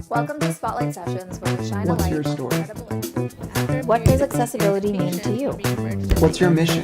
Welcome to Spotlight Sessions, where we shine a What's light your on story? incredible. What does accessibility mean to you? What's your mission?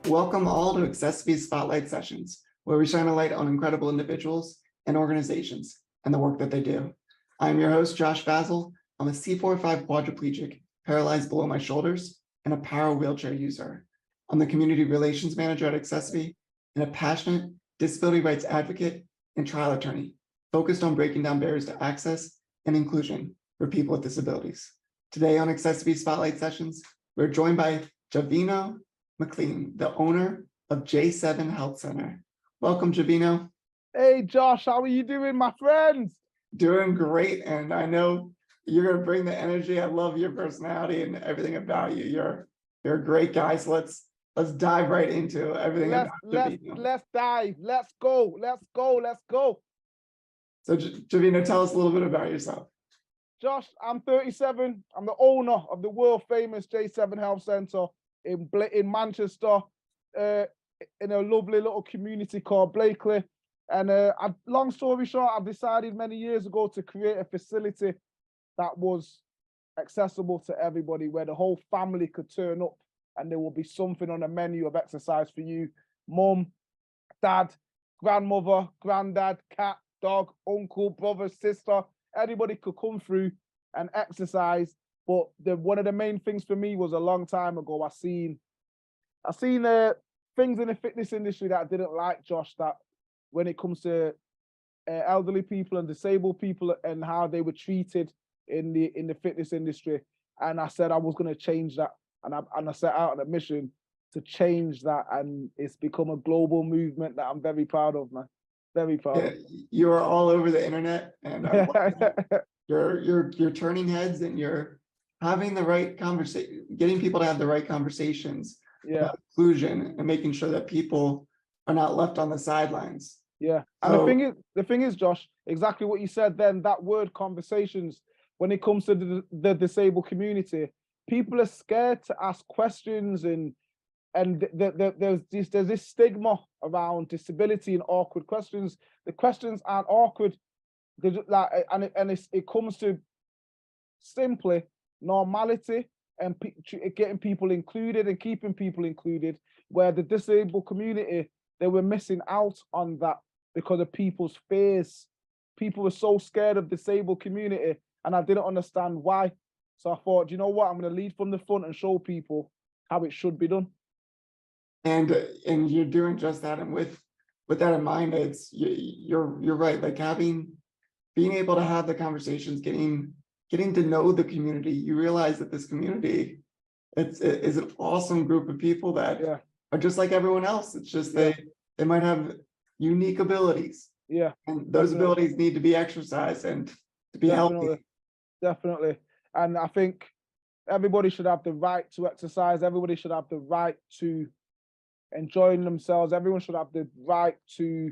Welcome all to accessiBe's Spotlight Sessions, where we shine a light on incredible individuals and organizations and the work that they do. I'm your host, Josh Basil. I'm a C4-5 quadriplegic, paralyzed below my shoulders, and a power wheelchair user. I'm the community relations manager at accessiBe and a passionate disability rights advocate and trial attorney focused on breaking down barriers to access and inclusion for people with disabilities. Today on accessiBe Spotlight Sessions, we're joined by Javeno Mclean, the owner of J7 Health Center. Welcome, Javeno. Hey, Josh, how are you doing, my friend? Doing great, and I know you're going to bring the energy. I love your personality and everything about you. You're a great guy. So let's dive right into everything about Javeno. Let's dive. Let's go. So Javeno, tell us a little bit about yourself. Josh, I'm 37. I'm the owner of the world famous J7 Health Center in Manchester, in a lovely little community called Blakely. And long story short, I've decided many years ago to create a facility that was accessible to everybody, where the whole family could turn up and there will be something on a menu of exercise for you. Mum, dad, grandmother, granddad, cat, dog, uncle, brother, sister, anybody could come through and exercise. But one of the main things for me was a long time ago, I seen things in the fitness industry that I didn't like, Josh, that when it comes to elderly people and disabled people and how they were treated in the fitness industry. And I said I was going to change that. And I set out on a mission to change that. And it's become a global movement that I'm very proud of, man. Very proud of. You are all over the internet, and you're turning heads, and you're having the right conversation, getting people to have the right conversations about inclusion and making sure that people are not left on the sidelines. Yeah. And the thing is, Josh, exactly what you said then, that word conversations, when it comes to the disabled community, people are scared to ask questions, and there's this stigma around disability and awkward questions. The questions aren't awkward. They're just like, it comes to simply normality and getting people included and keeping people included, where the disabled community, they were missing out on that because of people's fears. People were so scared of disabled community, and I didn't understand why. So I thought, you know what, I'm going to lead from the front and show people how it should be done. And you're doing just that. And with that in mind, you're right. Like being able to have the conversations, getting to know the community, you realize that this community is an awesome group of people that are just like everyone else. It's just they might have unique abilities. Yeah. And those abilities need to be exercised and to be healthy. Definitely. And I think everybody should have the right to exercise. Everybody should have the right to enjoy themselves. Everyone should have the right to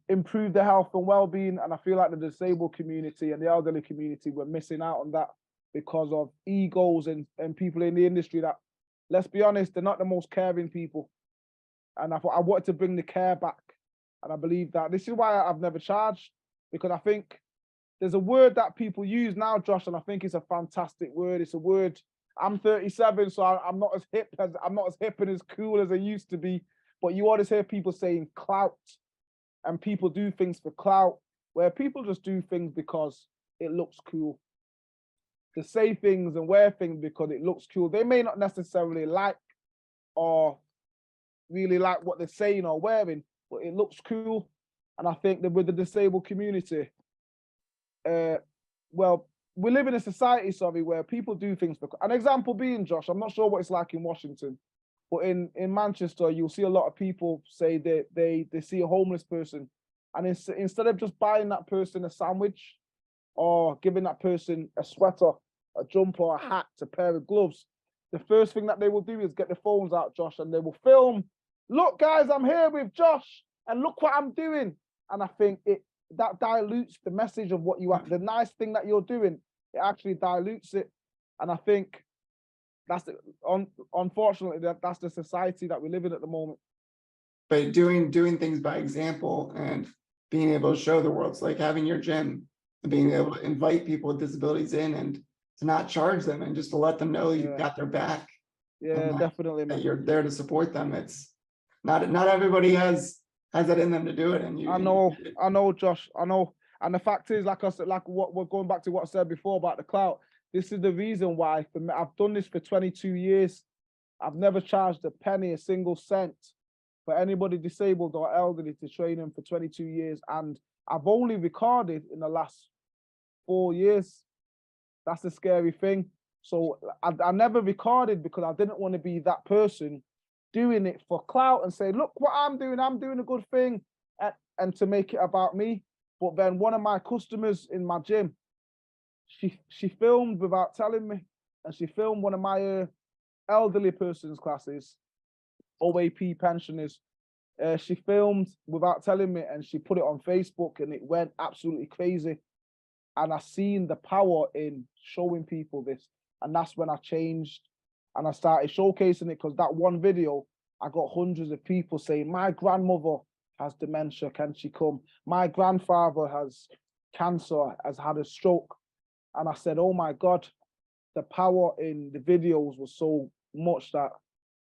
improve their health and well-being. And I feel like the disabled community and the elderly community were missing out on that because of egos and people in the industry that, let's be honest, they're not the most caring people. And I thought I wanted to bring the care back. And I believe that this is why I've never charged, because I think there's a word that people use now, Josh, and I think it's a fantastic word. It's a word. I'm 37, so I'm not as hip and as cool as I used to be. But you always hear people saying clout, and people do things for clout, where people just do things because it looks cool. To say things and wear things because it looks cool. They may not necessarily like or really like what they're saying or wearing, but it looks cool. And I think that with the disabled community, well, we live in a society, where people do things for, an example being, Josh, I'm not sure what it's like in Washington, but in Manchester, you'll see a lot of people say that they see a homeless person, and instead of just buying that person a sandwich or giving that person a sweater, a jumper, a hat, a pair of gloves, the first thing that they will do is get the phones out, Josh, and they will film. Look, guys, I'm here with Josh, and look what I'm doing. And I think that dilutes the message of what you have. The nice thing that you're doing, it actually dilutes it. And I think that's unfortunately that's the society that we live in at the moment. But doing things by example and being able to show the world, it's like having your gym, and being able to invite people with disabilities in and to not charge them and just to let them know you've got their back. Yeah, definitely, That man. you're there to support them. It's not everybody has that in them to do it. And I know, Josh. I know. And the fact is, like I said, like what we're going back to what I said before about the clout. This is the reason why for me, I've done this for 22 years. I've never charged a penny, a single cent for anybody disabled or elderly to train them for 22 years. And I've only recorded in the last 4 years. That's the scary thing. So I never recorded because I didn't want to be that person doing it for clout and say, look what I'm doing a good thing, and to make it about me. But then one of my customers in my gym, she filmed without telling me, and she filmed one of my elderly persons classes, OAP pensioners. She filmed without telling me, and she put it on Facebook, and it went absolutely crazy. And I seen the power in showing people this, and that's when I changed and I started showcasing it, because that one video, I got hundreds of people saying, my grandmother has dementia, can she come? My grandfather has cancer, has had a stroke. And I said, oh my God, the power in the videos was so much that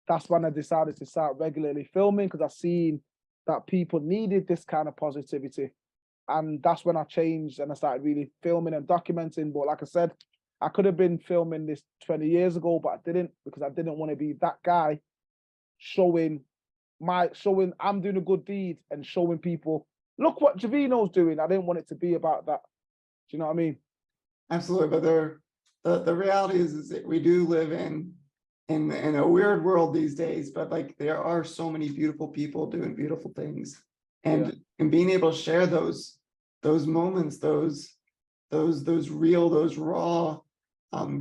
that's when I decided to start regularly filming, because I seen that people needed this kind of positivity. And that's when I changed and I started really filming and documenting. But like I said, I could have been filming this 20 years ago, but I didn't, because I didn't want to be that guy showing I'm doing a good deed and showing people, look what Javeno's doing. I didn't want it to be about that. Do you know what I mean? Absolutely. But the reality is that we do live in a weird world these days, but like there are so many beautiful people doing beautiful things. And being able to share those moments, those real, those raw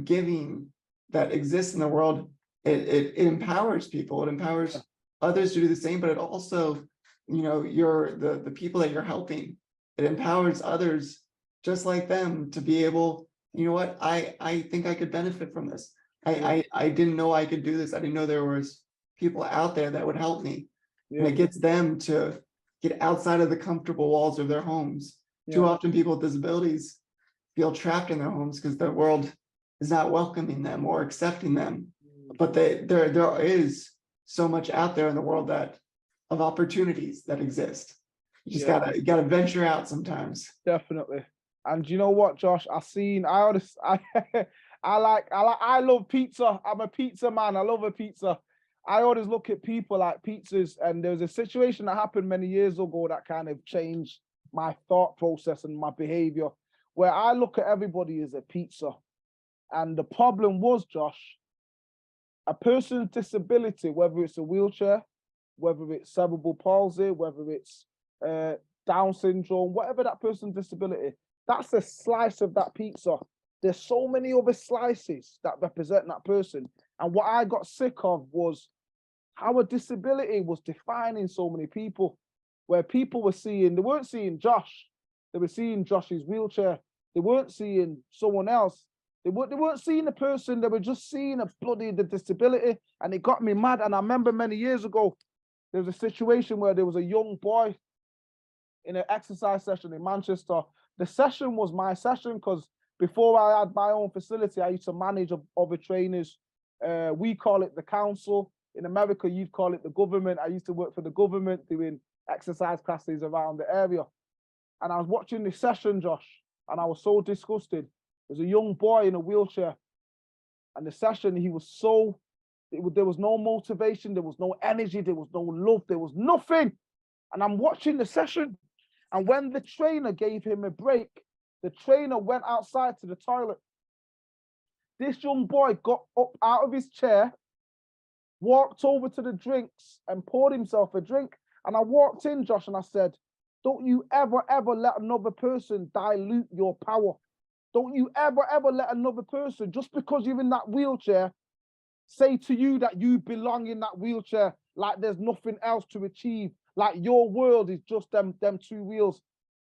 giving that exists in the world, it empowers people. It empowers others to do the same, but it also, you're the people that you're helping. It empowers others just like them to be able, you know what, I think I could benefit from this. I didn't know I could do this. I didn't know there was people out there that would help me. And it gets them to get outside of the comfortable walls of their homes. Too often people with disabilities feel trapped in their homes because the world is not welcoming them or accepting them. But there is so much out there in the world of opportunities that exist. You just gotta venture out sometimes. Definitely. And you know what, Josh? I love pizza. I'm a pizza man. I love a pizza. I always look at people like pizzas, and there was a situation that happened many years ago that kind of changed my thought process and my behavior, where I look at everybody as a pizza. And the problem was, Josh, a person's disability, whether it's a wheelchair, whether it's cerebral palsy, whether it's Down syndrome, whatever that person's disability, that's a slice of that pizza. There's so many other slices that represent that person. And what I got sick of was how a disability was defining so many people, where people were they weren't seeing Josh, they were seeing Josh's wheelchair. They weren't seeing someone else. They weren't seeing the person, they were just seeing the disability. And it got me mad. And I remember many years ago, there was a situation where there was a young boy in an exercise session in Manchester. The session was my session, because before I had my own facility, I used to manage other trainers. We call it the council. In America, you'd call it the government. I used to work for the government doing exercise classes around the area. And I was watching this session, Josh, and I was so disgusted. There's a young boy in a wheelchair, and the session, there was no motivation, there was no energy, there was no love, there was nothing. And I'm watching the session, and when the trainer gave him a break, the trainer went outside to the toilet. This young boy got up out of his chair, walked over to the drinks and poured himself a drink. And I walked in, Josh, and I said, don't you ever, ever let another person dilute your power. Don't you ever, ever let another person, just because you're in that wheelchair, say to you that you belong in that wheelchair, like there's nothing else to achieve, like your world is just them two wheels.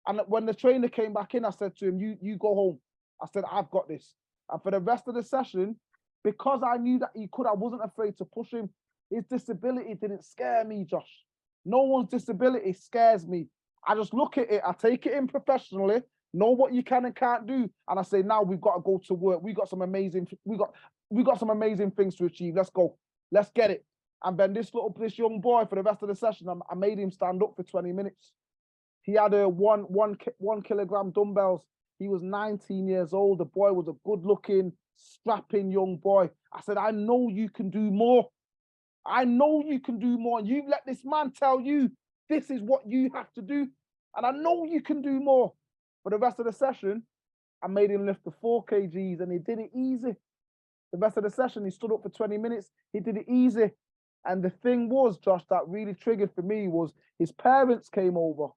And when the trainer came back in, I said to him, you go home. I said, I've got this. And for the rest of the session, because I knew that he could, I wasn't afraid to push him. His disability didn't scare me, Josh. No one's disability scares me. I just look at it, I take it in professionally, know what you can and can't do, and I say, now we've got to go to work. We got some amazing things to achieve. Let's go. Let's get it. And then this young boy, for the rest of the session, I made him stand up for 20 minutes. He had a one kilogram dumbbells. He was 19 years old. The boy was a good looking, strapping young boy. I said, I know you can do more. I know you can do more. And you let this man tell you this is what you have to do. And I know you can do more. For the rest of the session, I made him lift the 4 kgs and he did it easy. The rest of the session, he stood up for 20 minutes. He did it easy. And the thing was, Josh, that really triggered for me was his parents came over.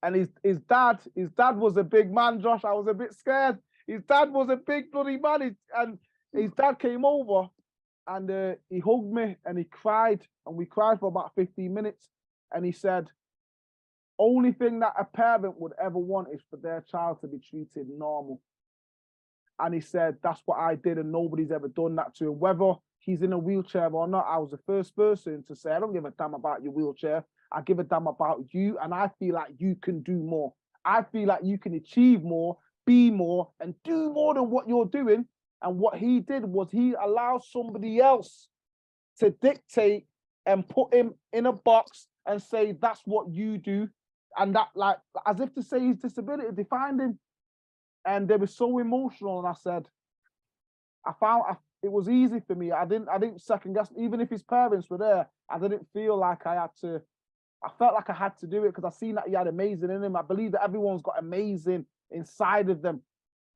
And his dad was a big man, Josh. I was a bit scared. His dad was a big bloody man. And his dad came over and he hugged me and he cried. And we cried for about 15 minutes. And he said, only thing that a parent would ever want is for their child to be treated normal. And he said, that's what I did and nobody's ever done that to him. Whether he's in a wheelchair or not, I was the first person to say, I don't give a damn about your wheelchair. I give a damn about you, and I feel like you can do more. I feel like you can achieve more, be more, and do more than what you're doing. And what he did was he allowed somebody else to dictate and put him in a box and say, that's what you do. And that, like, as if to say his disability defined him. And they were so emotional. And I said, it was easy for me. I didn't second guess, even if his parents were there, I didn't feel like I felt like I had to do it because I seen that he had amazing in him. I believe that everyone's got amazing inside of them.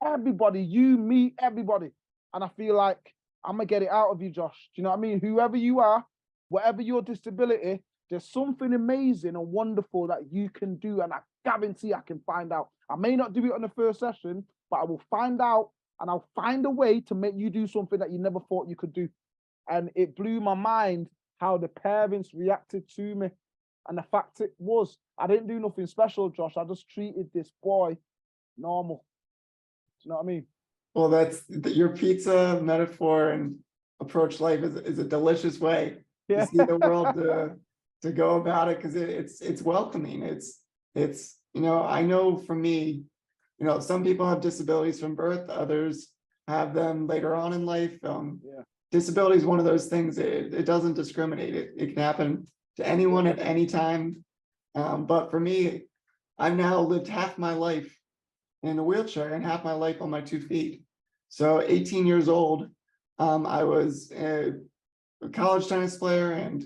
Everybody, you, me, everybody. And I feel like I'm going to get it out of you, Josh. Do you know what I mean? Whoever you are, whatever your disability, there's something amazing and wonderful that you can do. And I guarantee I can find out. I may not do it on the first session, but I will find out and I'll find a way to make you do something that you never thought you could do. And it blew my mind how the parents reacted to me. And the fact it was, I didn't do nothing special, Josh. I just treated this boy normal. Do you know what I mean? Well, that's your pizza metaphor and approach life is a delicious way to see the world to go about it because it's welcoming. It's I know for me, some people have disabilities from birth, others have them later on in life. Disability is one of those things. It doesn't discriminate. It can happen to anyone at any time. But for me, I've now lived half my life in a wheelchair and half my life on my 2 feet. So 18 years old, I was a college tennis player and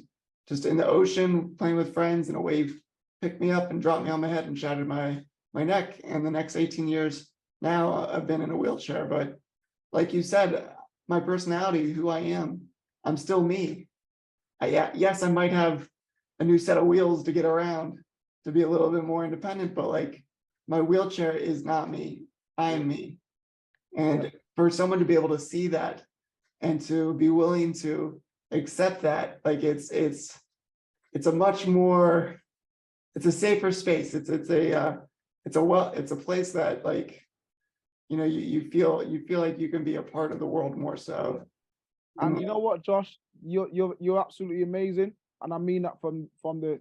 just in the ocean playing with friends, and a wave picked me up and dropped me on my head and shattered my neck. And the next 18 years now I've been in a wheelchair. But like you said, my personality, who I am, I'm still me. Yes, I might have a new set of wheels to get around to be a little bit more independent, but like my wheelchair is not me. I am me. And for someone to be able to see that and to be willing to accept that, like it's a much more, it's a safer space. It's a place that like, you feel like you can be a part of the world more so. And you know what, Josh, you're absolutely amazing. And I mean that from the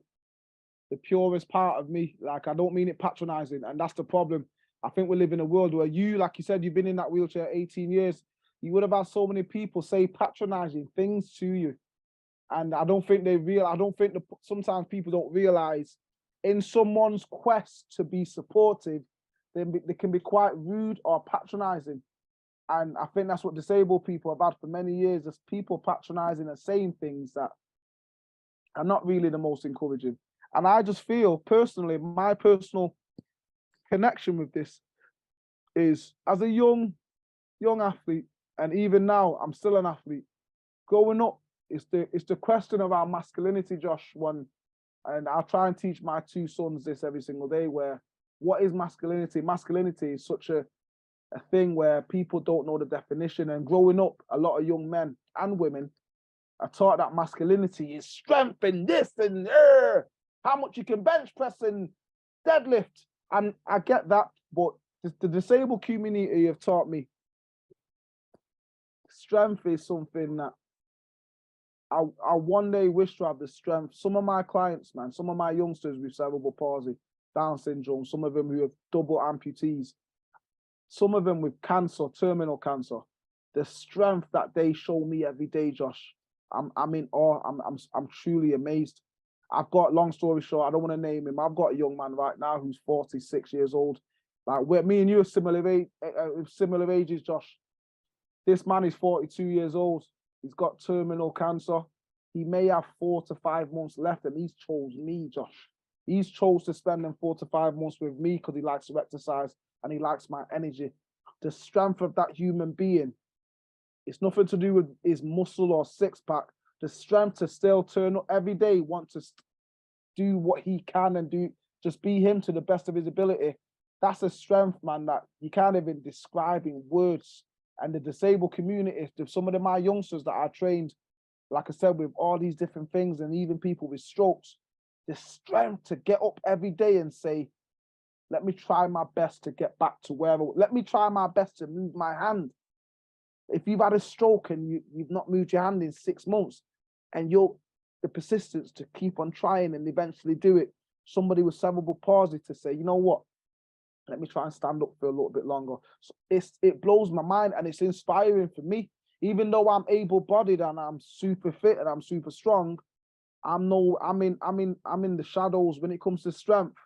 purest part of me. Like, I don't mean it patronizing. And that's the problem. I think we live in a world where you, like you said, you've been in that wheelchair 18 years. You would have had so many people say patronizing things to you. And I don't think sometimes people don't realize in someone's quest to be supported, they can be quite rude or patronizing. And I think that's what disabled people have had for many years, is people patronizing and saying things that are not really the most encouraging. And I just feel personally, my personal connection with this is as a young athlete, and even now I'm still an athlete, growing up, it's the question of our masculinity, Josh, and I'll try and teach my 2 sons this every single day, where what is masculinity? Masculinity is such a thing where people don't know the definition. And growing up, a lot of young men and women are taught that masculinity is strength and this and how much you can bench press and deadlift. And I get that, but the disabled community have taught me strength is something that I one day wish to have the strength. Some of my clients, man, some of my youngsters with cerebral palsy, Down syndrome, some of them who have double amputees, some of them with cancer, terminal cancer, the strength that they show me every day, Josh, I'm in awe. I'm truly amazed. I've got, long story short, I don't want to name him. I've got a young man right now who's 46 years old. Like, me and you are similar ages, Josh. This man is 42 years old. He's got terminal cancer. He may have 4 to 5 months left, and he's chose me, Josh. He's chose to spend them 4 to 5 months with me because he likes to exercise and he likes my energy. The strength of that human being, it's nothing to do with his muscle or six pack. The strength to still turn up every day, want to do what he can and do, just be him to the best of his ability. That's a strength, man, that you can't even describe in words. And the disabled community, some of my youngsters that I trained, like I said, with all these different things, and even people with strokes, the strength to get up every day and say, let me try my best to get back to wherever, let me try my best to move my hand. If you've had a stroke and you've not moved your hand in 6 months, and the persistence to keep on trying and eventually do it, somebody with cerebral palsy to say, you know what, let me try and stand up for a little bit longer. So it blows my mind, and it's inspiring for me. Even though I'm able-bodied and I'm super fit and I'm super strong, I'm in the shadows when it comes to strength.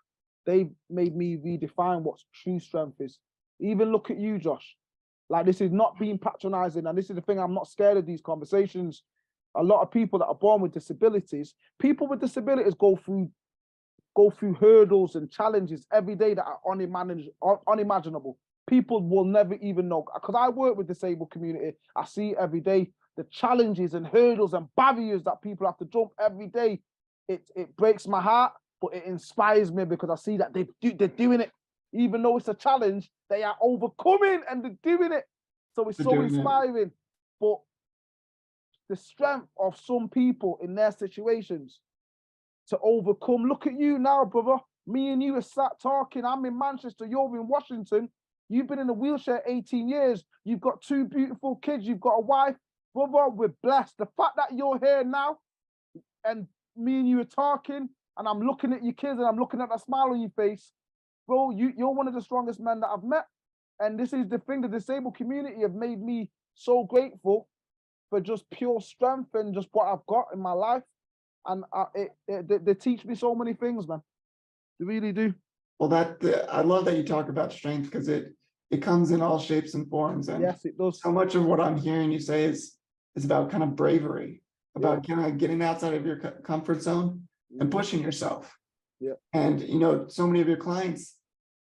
They've made me redefine what true strength is. Even look at you, Josh. Like, this is not being patronizing, and this is the thing, I'm not scared of these conversations. A lot of people that are born with disabilities, go through hurdles and challenges every day that are unimaginable. People will never even know. Because I work with the disabled community, I see every day the challenges and hurdles and barriers that people have to jump every day. It breaks my heart, but it inspires me because I see that they're doing it. Even though it's a challenge, they are overcoming and they're doing it. So it's so inspiring. But the strength of some people in their situations to overcome. Look at you now, brother. Me and you are sat talking. I'm in Manchester, you're in Washington. You've been in a wheelchair 18 years. You've got 2 beautiful kids. You've got a wife. Brother, we're blessed. The fact that you're here now and me and you are talking and I'm looking at your kids and I'm looking at that smile on your face, bro, you're one of the strongest men that I've met. And this is the thing, the disabled community have made me so grateful for just pure strength and just what I've got in my life. And they teach me so many things, man. They really do. Well, I love that you talk about strength, because it comes in all shapes and forms. And yes, it does. So much of what I'm hearing you say is about kind of bravery, about kind of getting outside of your comfort zone and pushing yourself. Yeah. And so many of your clients,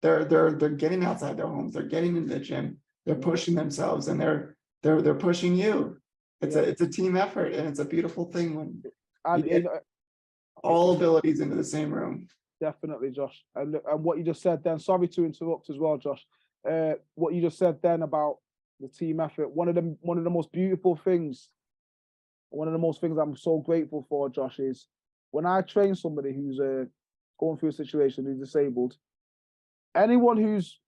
they're getting outside their homes, they're getting into the gym, they're pushing themselves, and they're pushing you. It's a team effort, and it's a beautiful thing when you get all abilities into the same room. Definitely, Josh. And what you just said then, sorry to interrupt as well, Josh. What you just said then about the team effort, one of the most beautiful things, one of the most things I'm so grateful for, Josh, is when I train somebody who's going through a situation, who's disabled, anyone who's,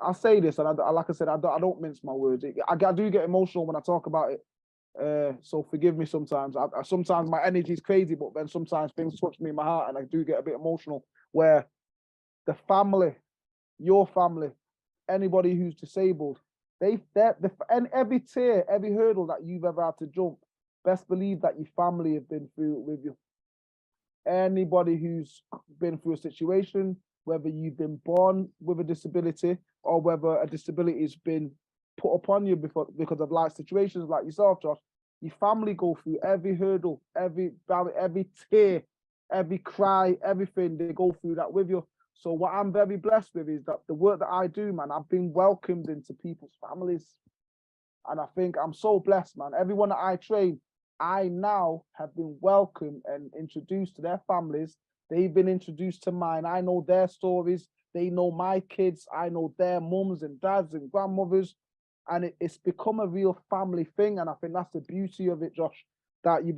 I'll say this, and like I said, I don't mince my words. I do get emotional when I talk about it. So forgive me sometimes. Sometimes my energy is crazy, but then sometimes things touch me in my heart and I do get a bit emotional, where the family, your family, anybody who's disabled, and every tear, every hurdle that you've ever had to jump, best believe that your family have been through it with you. Anybody who's been through a situation, whether you've been born with a disability or whether a disability has been put upon you because of life situations like yourself, Josh, your family go through every hurdle, every tear, every cry, everything. They go through that with you. So what I'm very blessed with is that the work that I do, man, I've been welcomed into people's families. And I think I'm so blessed, man. Everyone that I train, I now have been welcomed and introduced to their families. They've been introduced to mine. I know their stories. They know my kids. I know their mums and dads and grandmothers. And it's become a real family thing. And I think that's the beauty of it, Josh, that you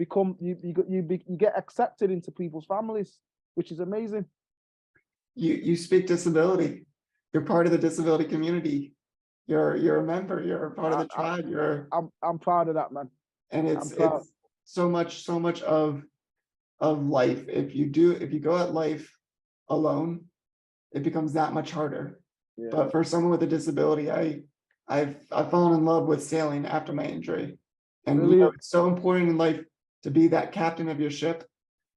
get accepted into people's families, which is amazing. You speak disability. You're part of the disability community. you're a member, you're a part of the tribe, I'm proud of that, man. and I'm proud. it's so much of life. If you go at life alone, it becomes that much harder. Yeah. But for someone with a disability, I've fallen in love with sailing after my injury. And Really? it's so important in life to be that captain of your ship.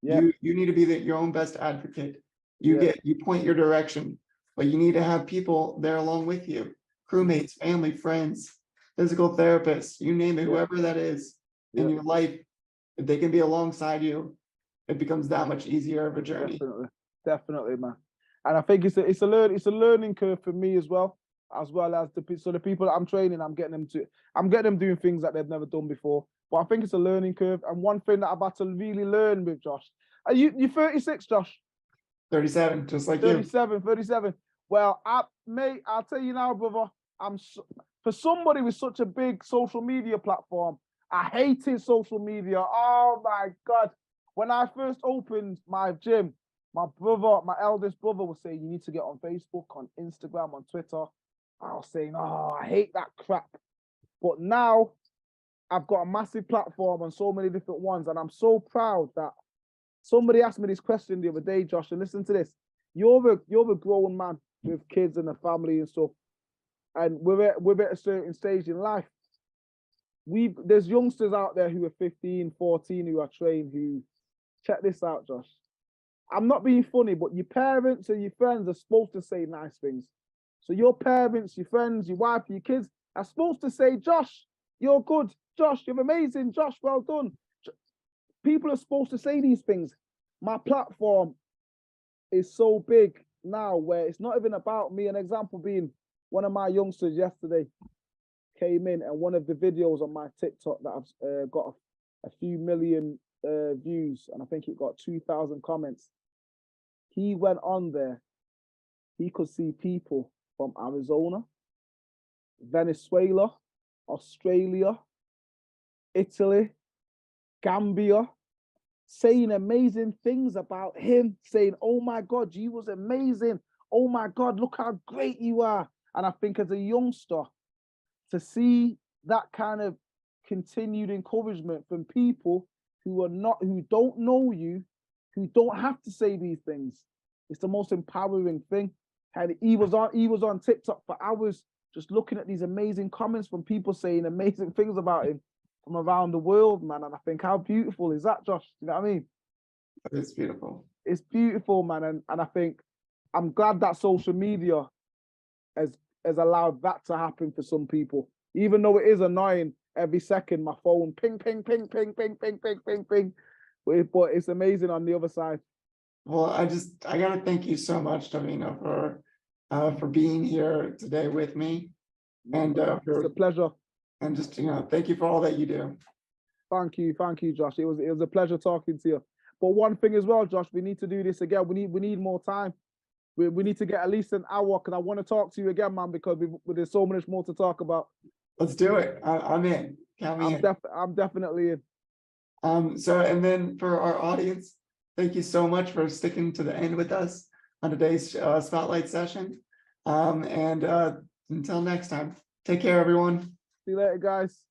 Yeah. You need to be your own best advocate. Yeah. You point your direction, but you need to have people there along with you, crewmates, family, friends, physical therapists, you name it, whoever that is in your life. If they can be alongside you, it becomes that much easier of a journey. Definitely, man. And I think it's a learning curve for me as well as the people that I'm training. I'm getting them doing things that they've never done before. But I think it's a learning curve. And one thing that I've had to really learn with Josh, are you 36, Josh? 37, just like 37. Well, mate, I'll tell you now, brother. For somebody with such a big social media platform, I hated social media. Oh my God. When I first opened my gym, my eldest brother was saying, you need to get on Facebook, on Instagram, on Twitter. I was saying, oh, I hate that crap. But now I've got a massive platform on so many different ones. And I'm so proud that somebody asked me this question the other day, Josh, and listen to this. You're a grown man with kids and a family and stuff. And we're at a certain stage in life. There's youngsters out there who are 15, 14, who are trained, who, check this out, Josh. I'm not being funny, but your parents and your friends are supposed to say nice things. So your parents, your friends, your wife, your kids are supposed to say, Josh, you're good. Josh, you're amazing. Josh, well done. People are supposed to say these things. My platform is so big now where it's not even about me. An example being one of my youngsters yesterday came in, and one of the videos on my TikTok that I've got a few million views, and I think it got 2,000 comments. He went on there. He could see people from Arizona, Venezuela, Australia, Italy, Gambia, saying amazing things about him, saying, oh my God, you was amazing. Oh my God, look how great you are. And I think as a youngster, to see that kind of continued encouragement from people who don't know you, who don't have to say these things, it's the most empowering thing. And he was on TikTok for hours, just looking at these amazing comments from people saying amazing things about him from around the world, man. And I think, how beautiful is that, Josh? You know what I mean? It's beautiful. It's beautiful, man. And I think I'm glad that social media has allowed that to happen for some people. Even though it is annoying every second, my phone ping, ping, ping, ping, ping, ping, ping, ping, ping. But it's amazing on the other side. Well, I gotta thank you so much, Javeno, for being here today with me. And it's a pleasure. And just, thank you for all that you do. Thank you, Josh. It was a pleasure talking to you. But one thing as well, Josh, we need to do this again. We need more time. We need to get at least an hour, because I want to talk to you again, man, because there's so much more to talk about. Let's do it. I'm in. Count me in. I'm definitely in. So, and then for our audience, thank you so much for sticking to the end with us on today's Spotlight session. And until next time, take care, everyone. See you later, guys.